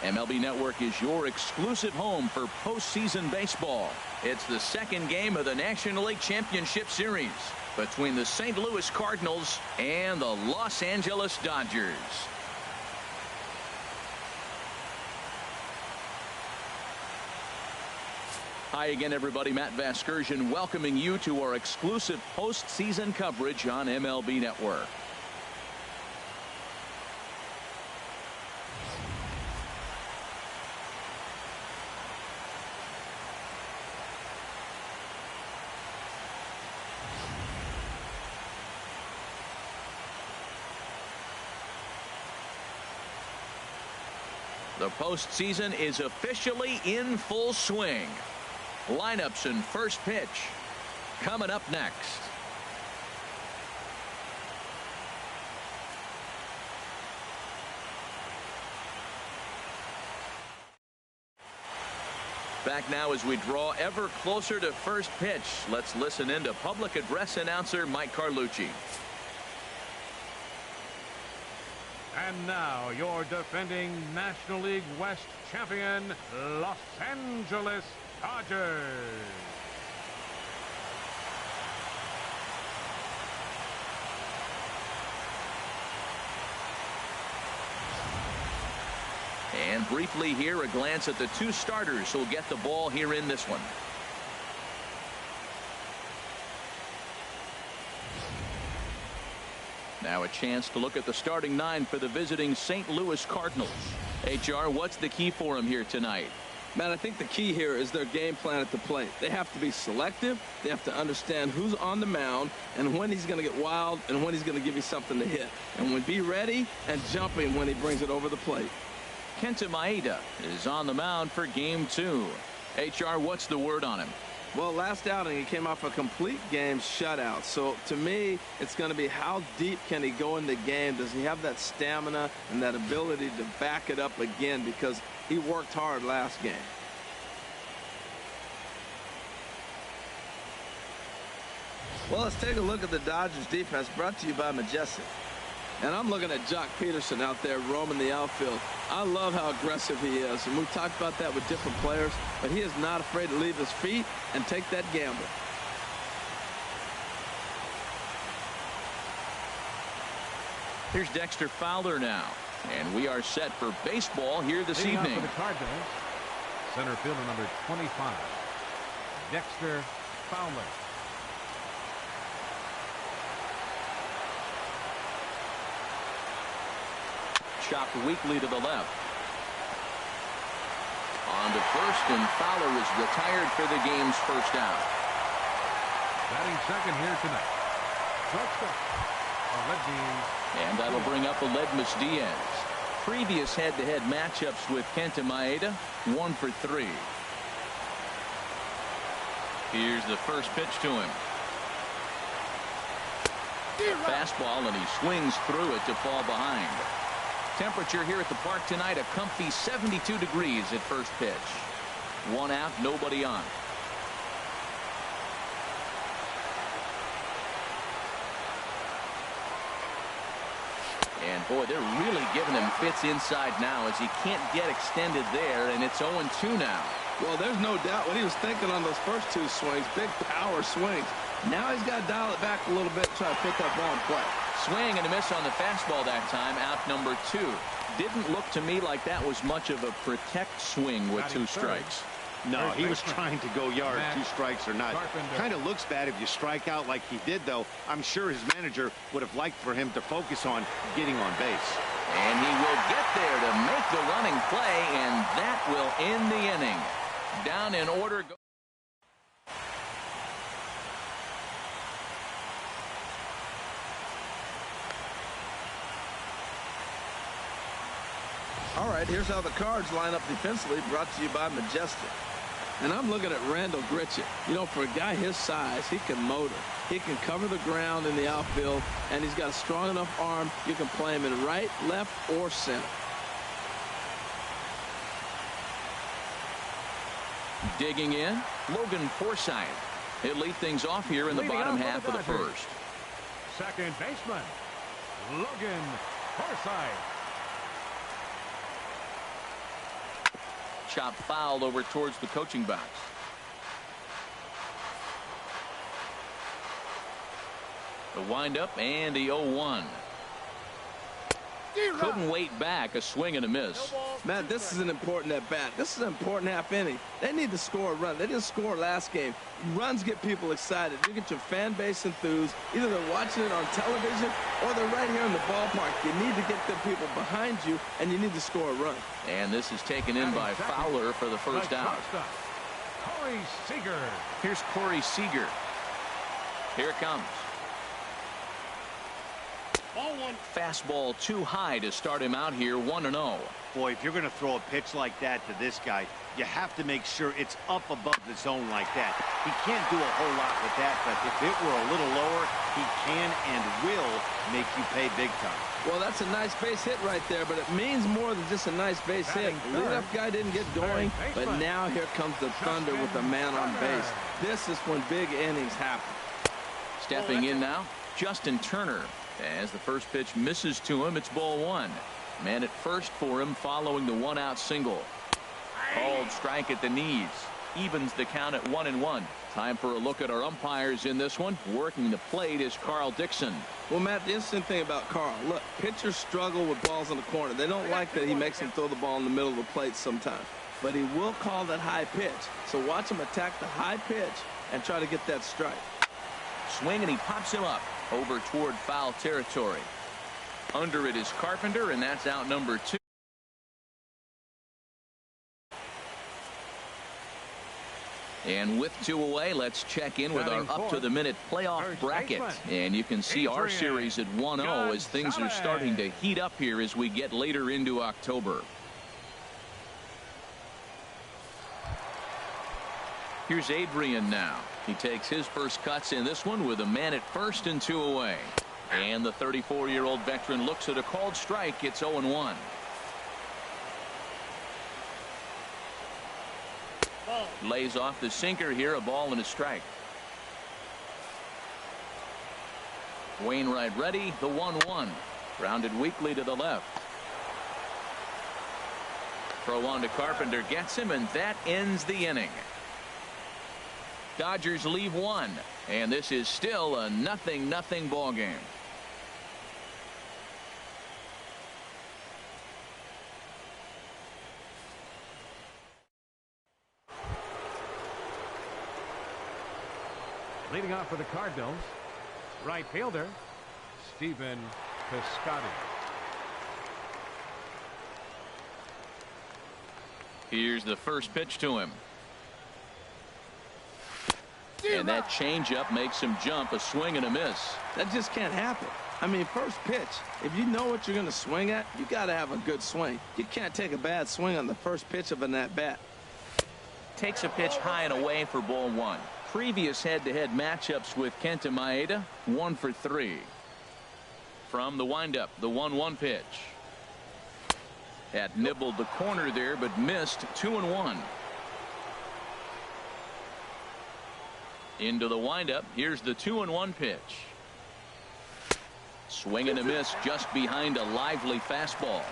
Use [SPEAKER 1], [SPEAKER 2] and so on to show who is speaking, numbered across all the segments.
[SPEAKER 1] MLB Network is your exclusive home for postseason baseball. It's the second game of the National League Championship Series between the St. Louis Cardinals and the Los Angeles Dodgers. Hi again, everybody. Matt Vasgersian welcoming you to our exclusive postseason coverage on MLB Network. The postseason is officially in full swing. Lineups and first pitch coming up next. Back now as we draw ever closer to first pitch. Let's listen in to public address announcer Mike Carlucci.
[SPEAKER 2] And now your defending National League West champion, Los Angeles Dodgers.
[SPEAKER 1] And briefly here, a glance at the two starters who'll get the ball here in this one. Now a chance to look at the starting nine for the visiting St. Louis Cardinals. HR, what's the key for them here tonight?
[SPEAKER 3] Man, I think the key here is their game plan at the plate. They have to be selective. They have to understand who's on the mound and when he's going to get wild and when he's going to give you something to hit. And be ready and jumping when he brings it over the plate.
[SPEAKER 1] Kenta Maeda is on the mound for game 2. HR, what's the word on him?
[SPEAKER 3] Well, last outing, he came off a complete game shutout. So, to me, it's going to be how deep can he go in the game? Does he have that stamina and that ability to back it up again? Because he worked hard last game. Well, let's take a look at the Dodgers defense, brought to you by Majestic. And I'm looking at Jock Peterson out there roaming the outfield. I love how aggressive he is. And we've talked about that with different players, but he is not afraid to leave his feet and take that gamble.
[SPEAKER 1] Here's Dexter Fowler now. And we are set for baseball here this evening.
[SPEAKER 2] For the Cardinals, center fielder number 25, Dexter Fowler.
[SPEAKER 1] Chopped weakly to the left. On to first, and Fowler is retired for the game's first out.
[SPEAKER 2] Batting second here tonight. Shortstop,
[SPEAKER 1] and that'll bring up Aledmus Diaz. Previous head-to-head matchups with Kenta Maeda, 1 for 3. Here's the first pitch to him. Fastball, and he swings through it to fall behind. Temperature here at the park tonight, a comfy 72 degrees at first pitch. 1 out, nobody on. And boy, they're really giving him fits inside now as he can't get extended there, and it's 0-2 now.
[SPEAKER 3] Well, there's no doubt what he was thinking on those first 2 swings. Big power swings. Now he's got to dial it back a little bit and try to put that ball in play.
[SPEAKER 1] Swing and a miss on the fastball that time, out number 2. Didn't look to me like that was much of a protect swing with 2 strikes.
[SPEAKER 4] No, he was trying to go yard, 2 strikes or not. Kind of looks bad if you strike out like he did, though. I'm sure his manager would have liked for him to focus on getting on base.
[SPEAKER 1] And he will get there to make the running play, and that will end the inning. Down in order.
[SPEAKER 3] All right, here's how the Cards line up defensively, brought to you by Majestic. And I'm looking at Randall Grichuk. You know, for a guy his size, he can motor. He can cover the ground in the outfield, and he's got a strong enough arm. You can play him in right, left, or center.
[SPEAKER 1] Digging in, Logan Forsythe. He'll lead things off here in the bottom half of the first.
[SPEAKER 2] Second baseman, Logan Forsythe.
[SPEAKER 1] chop foul over towards the coaching box. The windup and the 0-1. Couldn't wait back. A swing and a miss.
[SPEAKER 3] Matt, this is an important at-bat. This is an important half inning. They need to score a run. They didn't score last game. Runs get people excited. You get your fan base enthused. Either they're watching it on television or they're right here in the ballpark. You need to get the people behind you, and you need to score a run.
[SPEAKER 1] And this is taken in by Fowler for the first out.
[SPEAKER 2] Corey Seager.
[SPEAKER 1] Here's Corey Seager. Here it comes. Fastball too high to start him out here, 1-0.
[SPEAKER 4] Boy, if you're going to throw a pitch like that to this guy, you have to make sure it's up above the zone like that. He can't do a whole lot with that, but if it were a little lower, he can and will make you pay big time.
[SPEAKER 3] Well, that's a nice base hit right there, but it means more than just a nice base hit. The leadoff guy didn't get going, but now here comes the thunder with a man on base. This is when big innings happen.
[SPEAKER 1] Stepping in now, Justin Turner. As the first pitch misses to him, it's ball one. Man at first for him following the one-out single. Called strike at the knees. Evens the count at 1-1. Time for a look at our umpires in this one. Working the plate is Carl Dixon.
[SPEAKER 3] Well, Matt, the interesting thing about Carl, look, pitchers struggle with balls in the corner. They don't like that he makes them throw the ball in the middle of the plate sometimes. But he will call that high pitch. So watch him attack the high pitch and try to get that strike.
[SPEAKER 1] Swing, and he pops him up over toward foul territory. Under it is Carpenter, and that's out number 2. And with 2 away, let's check in with our up-to-the-minute playoff bracket. And you can see our series at 1-0 as things are starting to heat up here as we get later into October. Here's Adrian now. He takes his first cuts in this one with a man at first and 2 away. And the 34-year-old veteran looks at a called strike. It's 0-1. Lays off the sinker here, a ball and a strike. Wainwright ready, the 1-1. Grounded weakly to the left. Throw on to Carpenter, gets him, and that ends the inning. Dodgers leave 1, and this is still a 0-0 ball game.
[SPEAKER 2] Leading off for the Cardinals, right fielder Stephen Piscotty.
[SPEAKER 1] Here's the first pitch to him. And that changeup makes him jump, a swing and a miss.
[SPEAKER 3] That just can't happen. I mean, first pitch, if you know what you're going to swing at, you got to have a good swing. You can't take a bad swing on the first pitch of an at-bat.
[SPEAKER 1] Takes a pitch high and away for ball 1. Previous head-to-head matchups with Kenta Maeda, 1 for 3. From the windup, the 1-1 pitch. Had nibbled the corner there, but missed. 2-1. Into the windup. Here's the 2-1 pitch. Swing and a miss just behind a lively fastball.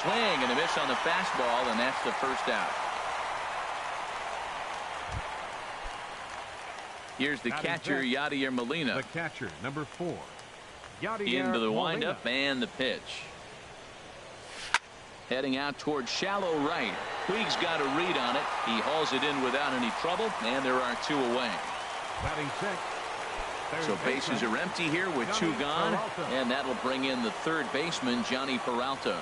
[SPEAKER 1] Swing and a miss on the fastball, and that's the first out. Here's the catcher, Yadier Molina.
[SPEAKER 2] The catcher, number 4. Yadier
[SPEAKER 1] Into the
[SPEAKER 2] Molina.
[SPEAKER 1] windup and the pitch. Heading out towards shallow right. Puig's got a read on it. He hauls it in without any trouble, and there are 2 away.
[SPEAKER 2] Batting sixth.
[SPEAKER 1] So bases are empty here with 2 gone, and that'll bring in the third baseman, Johnny Peralta.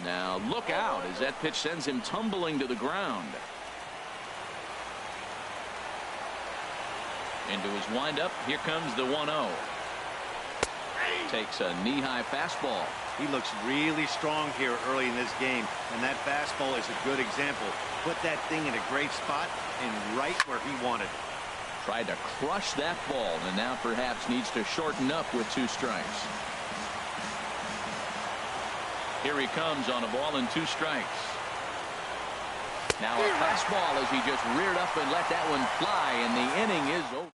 [SPEAKER 1] Now look out as that pitch sends him tumbling to the ground. Into his windup. Here comes the 1-0. Takes a knee-high fastball.
[SPEAKER 4] He looks really strong here early in this game, and that fastball is a good example. Put that thing in a great spot and right where he wanted it.
[SPEAKER 1] Tried to crush that ball, and now perhaps needs to shorten up with 2 strikes. Here he comes on a ball and 2 strikes. Now a fastball as he just reared up and let that one fly, and the inning is over.